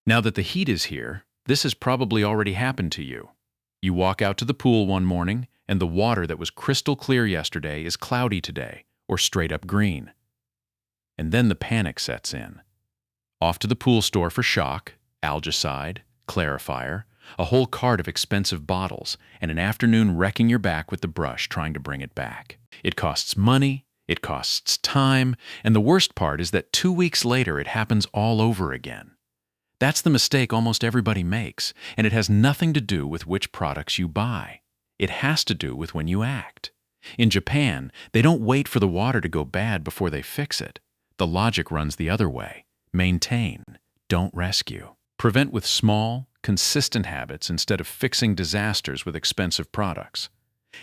Now that the heat is here, this has probably already happened to you. You walk out to the pool one morning, and the water that was crystal clear yesterday is cloudy today, or straight up green. And then the panic sets in. Off to the pool store for shock, algicide, clarifier, a whole cart of expensive bottles, and an afternoon wrecking your back with the brush trying to bring it back. It costs money, it costs time, and the worst part is that 2 weeks later it happens all over again. That's the mistake almost everybody makes, and it has nothing to do with which products you buy. It has to do with when you act. In Japan, they don't wait for the water to go bad before they fix it. The logic runs the other way. Maintain, don't rescue. Prevent with small, consistent habits instead of fixing disasters with expensive products.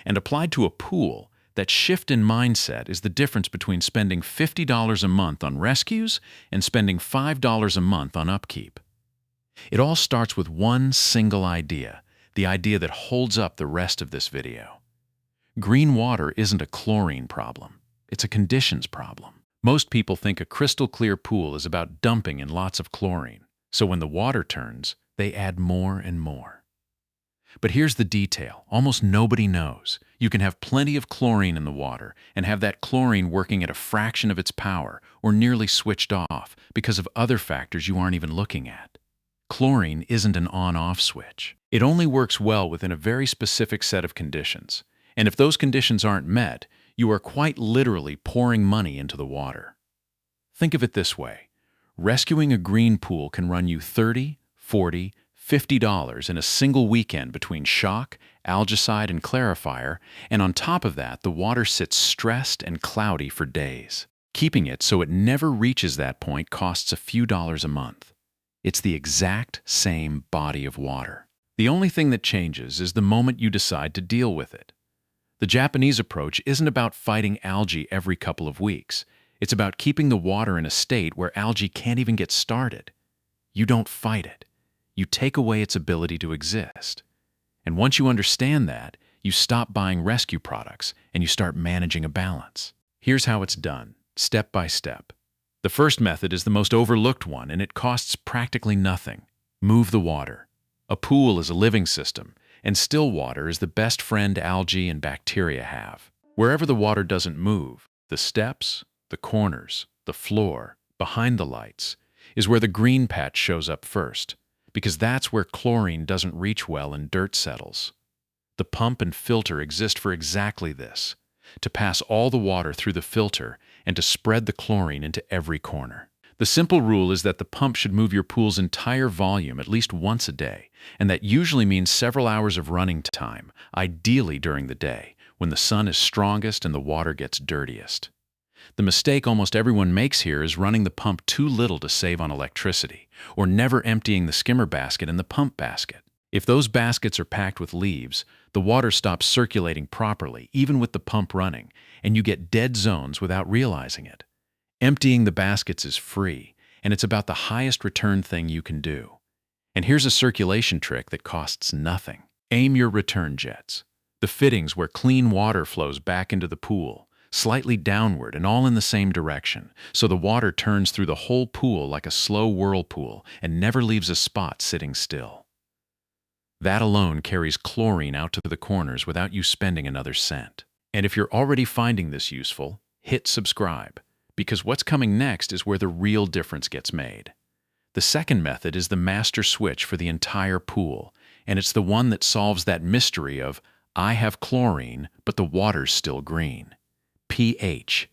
And applied to a pool, that shift in mindset is the difference between spending $50 a month on rescues and spending $5 a month on upkeep. It all starts with one single idea, the idea that holds up the rest of this video. Green water isn't a chlorine problem, it's a conditions problem. Most people think a crystal clear pool is about dumping in lots of chlorine, so when the water turns, they add more and more. But here's the detail almost nobody knows. You can have plenty of chlorine in the water and have that chlorine working at a fraction of its power or nearly switched off because of other factors you aren't even looking at. Chlorine isn't an on-off switch. It only works well within a very specific set of conditions. And if those conditions aren't met, you are quite literally pouring money into the water. Think of it this way. Rescuing a green pool can run you $30, $40, $50 in a single weekend between shock, algicide, and clarifier, and on top of that, the water sits stressed and cloudy for days. Keeping it so it never reaches that point costs a few dollars a month. It's the exact same body of water. The only thing that changes is the moment you decide to deal with it. The Japanese approach isn't about fighting algae every couple of weeks. It's about keeping the water in a state where algae can't even get started. You don't fight it. You take away its ability to exist. And once you understand that, you stop buying rescue products and you start managing a balance. Here's how it's done, step by step. The first method is the most overlooked one, and it costs practically nothing. Move the water. A pool is a living system, and still water is the best friend algae and bacteria have. Wherever the water doesn't move, the steps, the corners, the floor, behind the lights, is where the green patch shows up first, because that's where chlorine doesn't reach well and dirt settles. The pump and filter exist for exactly this, to pass all the water through the filter and to spread the chlorine into every corner. The simple rule is that the pump should move your pool's entire volume at least once a day, and that usually means several hours of running time, ideally during the day, when the sun is strongest and the water gets dirtiest. The mistake almost everyone makes here is running the pump too little to save on electricity, or never emptying the skimmer basket and the pump basket. If those baskets are packed with leaves, the water stops circulating properly, even with the pump running, and you get dead zones without realizing it. Emptying the baskets is free, and it's about the highest return thing you can do. And here's a circulation trick that costs nothing. Aim your return jets, the fittings where clean water flows back into the pool, slightly downward and all in the same direction, so the water turns through the whole pool like a slow whirlpool and never leaves a spot sitting still. That alone carries chlorine out to the corners without you spending another cent. And if you're already finding this useful, hit subscribe, because what's coming next is where the real difference gets made. The second method is the master switch for the entire pool, and it's the one that solves that mystery of, I have chlorine, but the water's still green. pH.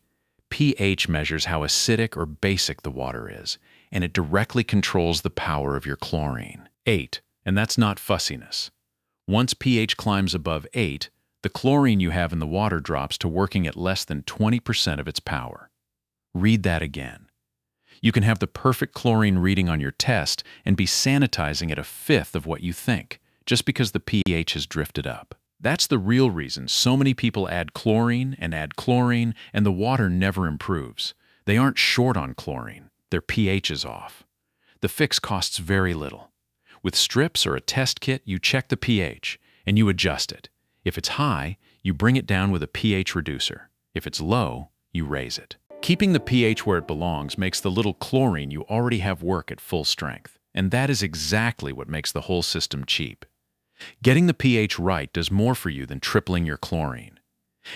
pH measures how acidic or basic the water is, and it directly controls the power of your chlorine. 8. And that's not fussiness. Once pH climbs above 8, the chlorine you have in the water drops to working at less than 20% of its power. Read that again. You can have the perfect chlorine reading on your test and be sanitizing at a fifth of what you think, just because the pH has drifted up. That's the real reason so many people add chlorine, and the water never improves. They aren't short on chlorine, their pH is off. The fix costs very little. With strips or a test kit, you check the pH, and you adjust it. If it's high, you bring it down with a pH reducer. If it's low, you raise it. Keeping the pH where it belongs makes the little chlorine you already have work at full strength. And that is exactly what makes the whole system cheap. Getting the pH right does more for you than tripling your chlorine.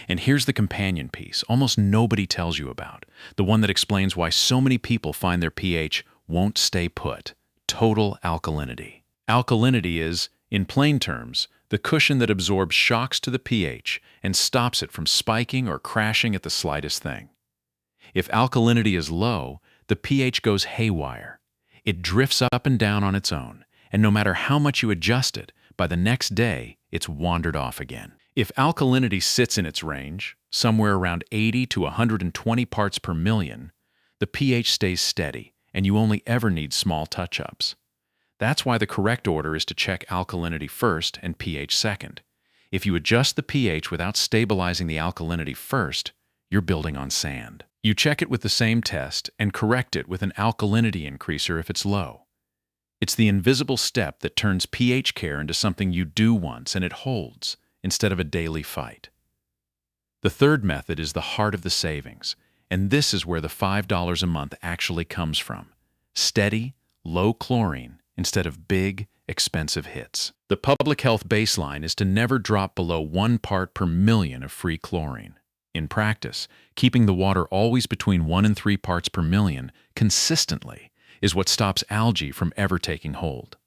And here's the companion piece almost nobody tells you about, the one that explains why so many people find their pH won't stay put: total alkalinity. Alkalinity is, in plain terms, the cushion that absorbs shocks to the pH and stops it from spiking or crashing at the slightest thing. If alkalinity is low, the pH goes haywire. It drifts up and down on its own, and no matter how much you adjust it, by the next day, it's wandered off again. If alkalinity sits in its range, somewhere around 80 to 120 parts per million, the pH stays steady, and you only ever need small touch-ups. That's why the correct order is to check alkalinity first and pH second. If you adjust the pH without stabilizing the alkalinity first, you're building on sand. You check it with the same test and correct it with an alkalinity increaser if it's low. It's the invisible step that turns pH care into something you do once and it holds, instead of a daily fight. The third method is the heart of the savings, and this is where the $5 a month actually comes from: steady, low chlorine instead of big, expensive hits. The public health baseline is to never drop below 1 part per million of free chlorine. In practice, keeping the water always between 1 and 3 parts per million consistently is what stops algae from ever taking hold.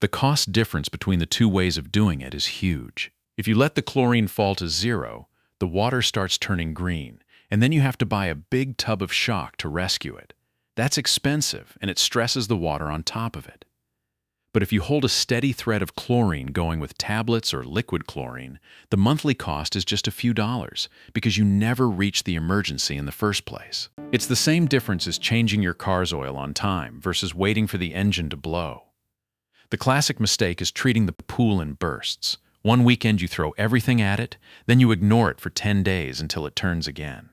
The cost difference between the two ways of doing it is huge. If you let the chlorine fall to 0, the water starts turning green, and then you have to buy a big tub of shock to rescue it. That's expensive, and it stresses the water on top of it. But if you hold a steady thread of chlorine going with tablets or liquid chlorine, the monthly cost is just a few dollars because you never reach the emergency in the first place. It's the same difference as changing your car's oil on time versus waiting for the engine to blow. The classic mistake is treating the pool in bursts. One weekend you throw everything at it, then you ignore it for 10 days until it turns again.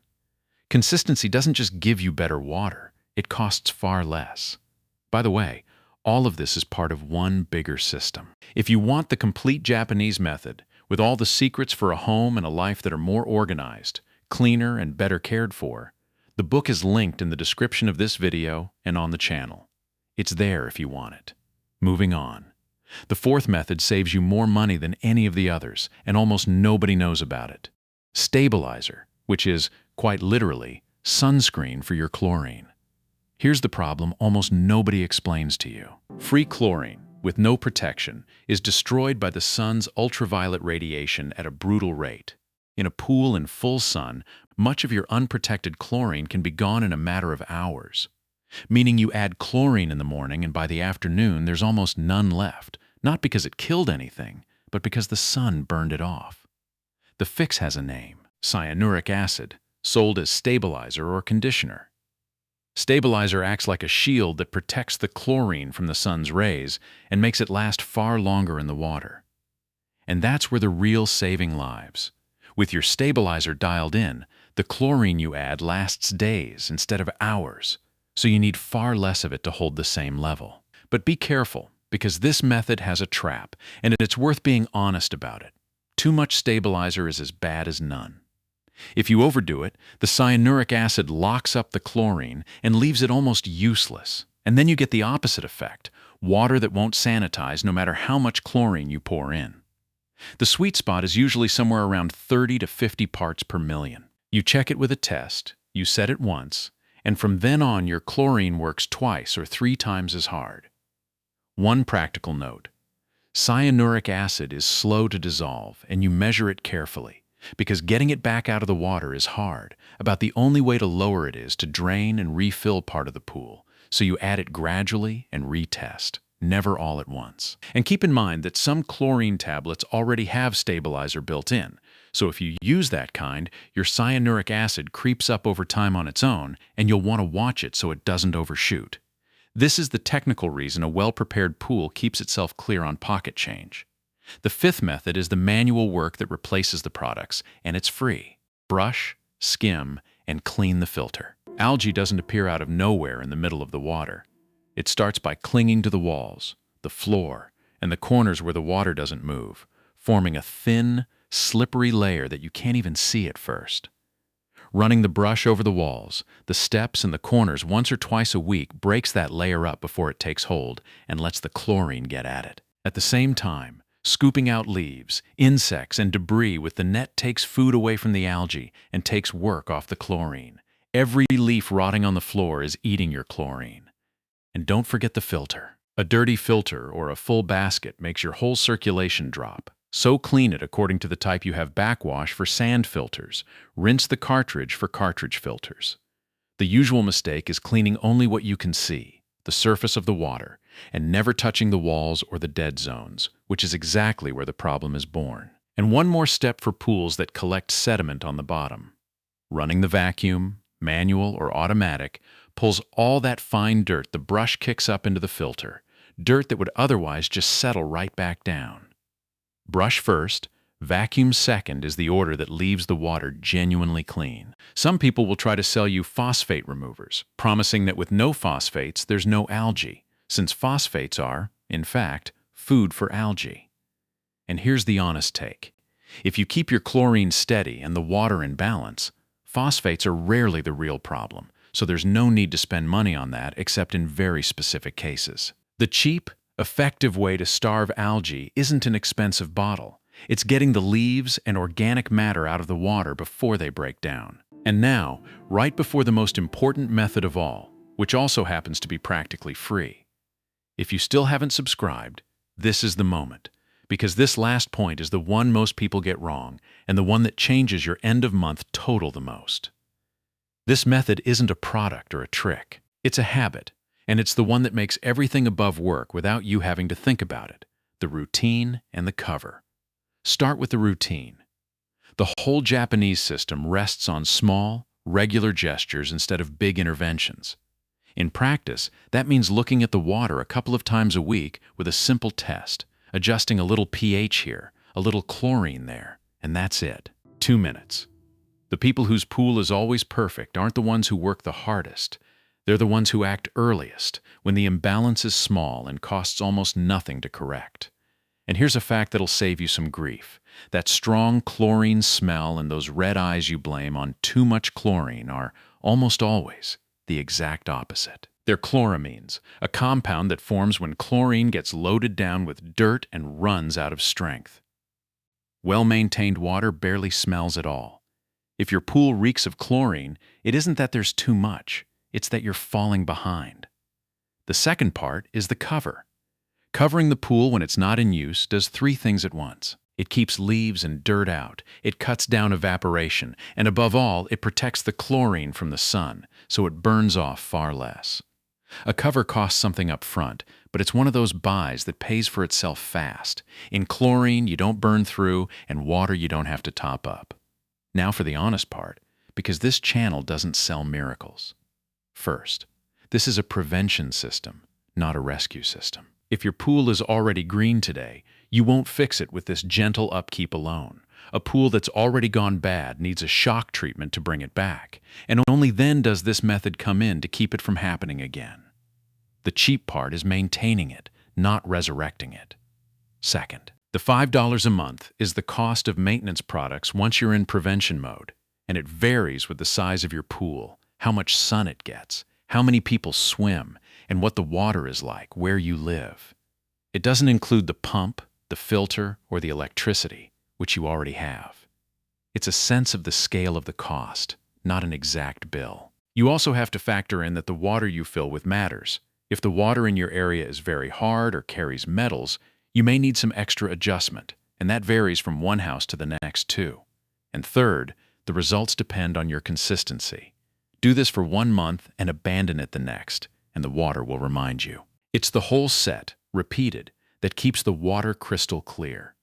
Consistency doesn't just give you better water, it costs far less. By the way, all of this is part of one bigger system. If you want the complete Japanese method, with all the secrets for a home and a life that are more organized, cleaner, and better cared for, the book is linked in the description of this video and on the channel. It's there if you want it. Moving on. The fourth method saves you more money than any of the others, and almost nobody knows about it. Stabilizer, which is, quite literally, sunscreen for your chlorine. Here's the problem almost nobody explains to you. Free chlorine, with no protection, is destroyed by the sun's ultraviolet radiation at a brutal rate. In a pool in full sun, much of your unprotected chlorine can be gone in a matter of hours. Meaning you add chlorine in the morning and by the afternoon there's almost none left, not because it killed anything, but because the sun burned it off. The fix has a name: cyanuric acid, sold as stabilizer or conditioner. Stabilizer acts like a shield that protects the chlorine from the sun's rays and makes it last far longer in the water. And that's where the real saving lies. With your stabilizer dialed in, the chlorine you add lasts days instead of hours, so you need far less of it to hold the same level. But be careful, because this method has a trap, and it's worth being honest about it. Too much stabilizer is as bad as none. If you overdo it, the cyanuric acid locks up the chlorine and leaves it almost useless. And then you get the opposite effect: water that won't sanitize no matter how much chlorine you pour in. The sweet spot is usually somewhere around 30 to 50 parts per million. You check it with a test, you set it once, and from then on your chlorine works twice or 3 times as hard. One practical note: cyanuric acid is slow to dissolve, and you measure it carefully, because getting it back out of the water is hard. About the only way to lower it is to drain and refill part of the pool, so you add it gradually and retest, never all at once. And keep in mind that some chlorine tablets already have stabilizer built in, so if you use that kind, your cyanuric acid creeps up over time on its own, and you'll want to watch it so it doesn't overshoot. This is the technical reason a well-prepared pool keeps itself clear on pocket change. The fifth method is the manual work that replaces the products, and it's free. Brush, skim, and clean the filter. Algae doesn't appear out of nowhere in the middle of the water. It starts by clinging to the walls, the floor, and the corners where the water doesn't move, forming a thin, slippery layer that you can't even see at first. Running the brush over the walls, the steps, and the corners once or twice a week breaks that layer up before it takes hold and lets the chlorine get at it. At the same time, scooping out leaves, insects, and debris with the net takes food away from the algae and takes work off the chlorine. Every leaf rotting on the floor is eating your chlorine. And don't forget the filter. A dirty filter or a full basket makes your whole circulation drop. So clean it according to the type you have. Backwash for sand filters. Rinse the cartridge for cartridge filters. The usual mistake is cleaning only what you can see, the surface of the water, and never touching the walls or the dead zones, which is exactly where the problem is born. And one more step for pools that collect sediment on the bottom. Running the vacuum, manual or automatic, pulls all that fine dirt the brush kicks up into the filter, dirt that would otherwise just settle right back down. Brush first, vacuum second is the order that leaves the water genuinely clean. Some people will try to sell you phosphate removers, promising that with no phosphates there's no algae, since phosphates are, in fact, food for algae. And here's the honest take. If you keep your chlorine steady and the water in balance, phosphates are rarely the real problem, so there's no need to spend money on that except in very specific cases. The cheap, effective way to starve algae isn't an expensive bottle. It's getting the leaves and organic matter out of the water before they break down. And now, right before the most important method of all, which also happens to be practically free. If you still haven't subscribed, this is the moment, because this last point is the one most people get wrong and the one that changes your end-of-month total the most. This method isn't a product or a trick. It's a habit, and it's the one that makes everything above work without you having to think about it, the routine and the cover. Start with the routine. The whole Japanese system rests on small, regular gestures instead of big interventions. In practice, that means looking at the water a couple of times a week with a simple test, adjusting a little pH here, a little chlorine there, and that's it. 2 minutes. The people whose pool is always perfect aren't the ones who work the hardest. They're the ones who act earliest, when the imbalance is small and costs almost nothing to correct. And here's a fact that'll save you some grief. That strong chlorine smell and those red eyes you blame on too much chlorine are, almost always, the exact opposite. They're chloramines, a compound that forms when chlorine gets loaded down with dirt and runs out of strength. Well-maintained water barely smells at all. If your pool reeks of chlorine, it isn't that there's too much, it's that you're falling behind. The second part is the cover. Covering the pool when it's not in use does 3 things at once. It keeps leaves and dirt out, it cuts down evaporation, and above all, it protects the chlorine from the sun, so it burns off far less. A cover costs something up front, but it's one of those buys that pays for itself fast. In chlorine, you don't burn through, and water you don't have to top up. Now for the honest part, because this channel doesn't sell miracles. First, this is a prevention system, not a rescue system. If your pool is already green today, you won't fix it with this gentle upkeep alone. A pool that's already gone bad needs a shock treatment to bring it back, and only then does this method come in to keep it from happening again. The cheap part is maintaining it, not resurrecting it. Second, the $5 a month is the cost of maintenance products once you're in prevention mode, and it varies with the size of your pool, how much sun it gets, how many people swim, and what the water is like where you live. It doesn't include the pump, the filter, or the electricity, which you already have. It's a sense of the scale of the cost, not an exact bill. You also have to factor in that the water you fill with matters. If the water in your area is very hard or carries metals, you may need some extra adjustment, and that varies from one house to the next too. And third, the results depend on your consistency. Do this for 1 month and abandon it the next, and the water will remind you. It's the whole set, repeated, that keeps the water crystal clear.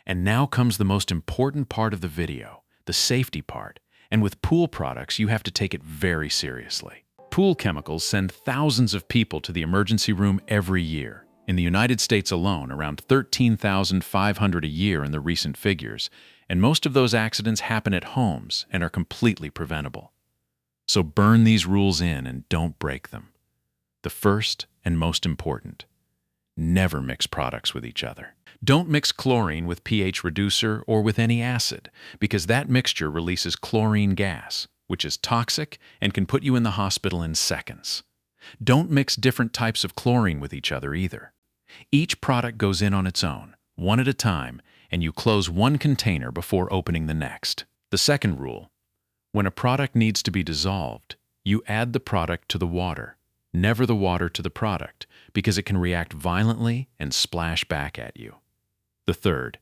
And now comes the most important part of the video, the safety part, and with pool products you have to take it very seriously. Pool chemicals send thousands of people to the emergency room every year. In the United States alone, around 13,500 a year in the recent figures, and most of those accidents happen at homes and are completely preventable. So burn these rules in and don't break them. The first and most important, never mix products with each other. Don't mix chlorine with pH reducer or with any acid, because that mixture releases chlorine gas, which is toxic and can put you in the hospital in seconds. Don't mix different types of chlorine with each other either. Each product goes in on its own, one at a time, and you close one container before opening the next. The second rule: when a product needs to be dissolved, you add the product to the water, never the water to the product, because it can react violently and splash back at you. The third: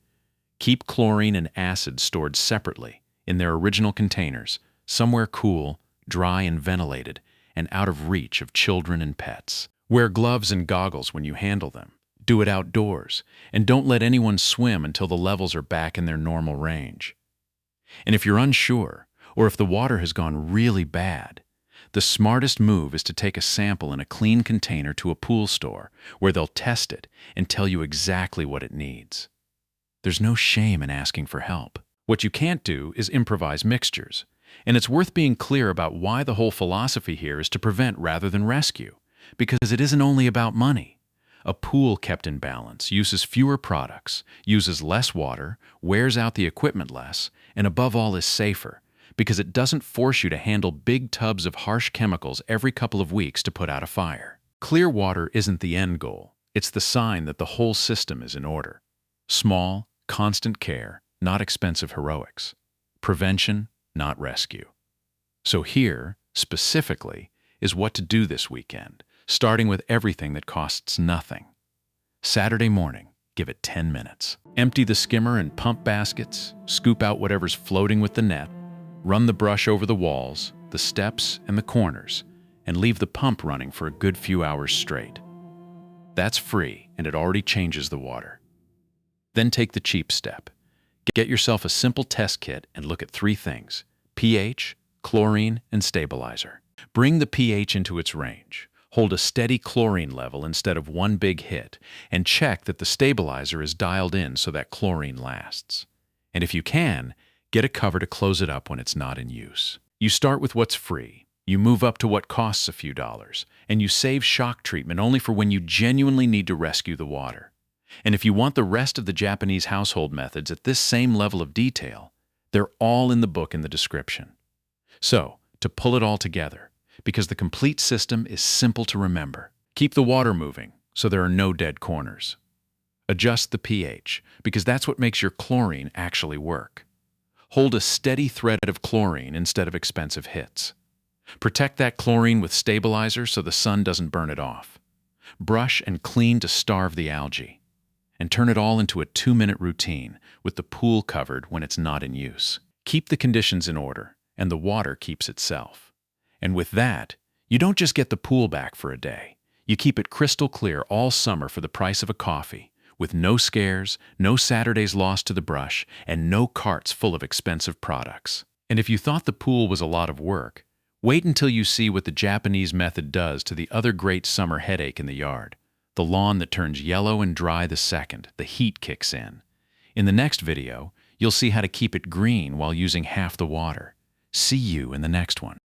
keep chlorine and acid stored separately in their original containers, somewhere cool, dry and ventilated, and out of reach of children and pets. Wear gloves and goggles when you handle them. Do it outdoors, and don't let anyone swim until the levels are back in their normal range. And if you're unsure, or if the water has gone really bad, the smartest move is to take a sample in a clean container to a pool store where they'll test it and tell you exactly what it needs. There's no shame in asking for help. What you can't do is improvise mixtures, and it's worth being clear about why the whole philosophy here is to prevent rather than rescue, because it isn't only about money. A pool kept in balance uses fewer products, uses less water, wears out the equipment less, and above all is safer, because it doesn't force you to handle big tubs of harsh chemicals every couple of weeks to put out a fire. Clear water isn't the end goal. It's the sign that the whole system is in order. Small, constant care, not expensive heroics. Prevention, not rescue. So here, specifically, is what to do this weekend, starting with everything that costs nothing. Saturday morning, give it 10 minutes. Empty the skimmer and pump baskets, scoop out whatever's floating with the net, run the brush over the walls, the steps, and the corners, and leave the pump running for a good few hours straight. That's free, and it already changes the water. Then take the cheap step. Get yourself a simple test kit and look at 3 things: pH, chlorine, and stabilizer. Bring the pH into its range. Hold a steady chlorine level instead of one big hit, and check that the stabilizer is dialed in so that chlorine lasts. And if you can, get a cover to close it up when it's not in use. You start with what's free, you move up to what costs a few dollars, and you save shock treatment only for when you genuinely need to rescue the water. And if you want the rest of the Japanese household methods at this same level of detail, they're all in the book in the description. So, to pull it all together, because the complete system is simple to remember. Keep the water moving so there are no dead corners. Adjust the pH, because that's what makes your chlorine actually work. Hold a steady thread of chlorine instead of expensive hits. Protect that chlorine with stabilizer so the sun doesn't burn it off. Brush and clean to starve the algae. And turn it all into a 2-minute routine with the pool covered when it's not in use. Keep the conditions in order, and the water keeps itself. And with that, you don't just get the pool back for a day. You keep it crystal clear all summer for the price of a coffee, with no scares, no Saturdays lost to the brush, and no carts full of expensive products. And if you thought the pool was a lot of work, wait until you see what the Japanese method does to the other great summer headache in the yard. The lawn that turns yellow and dry the second the heat kicks in. In the next video, you'll see how to keep it green while using half the water. See you in the next one.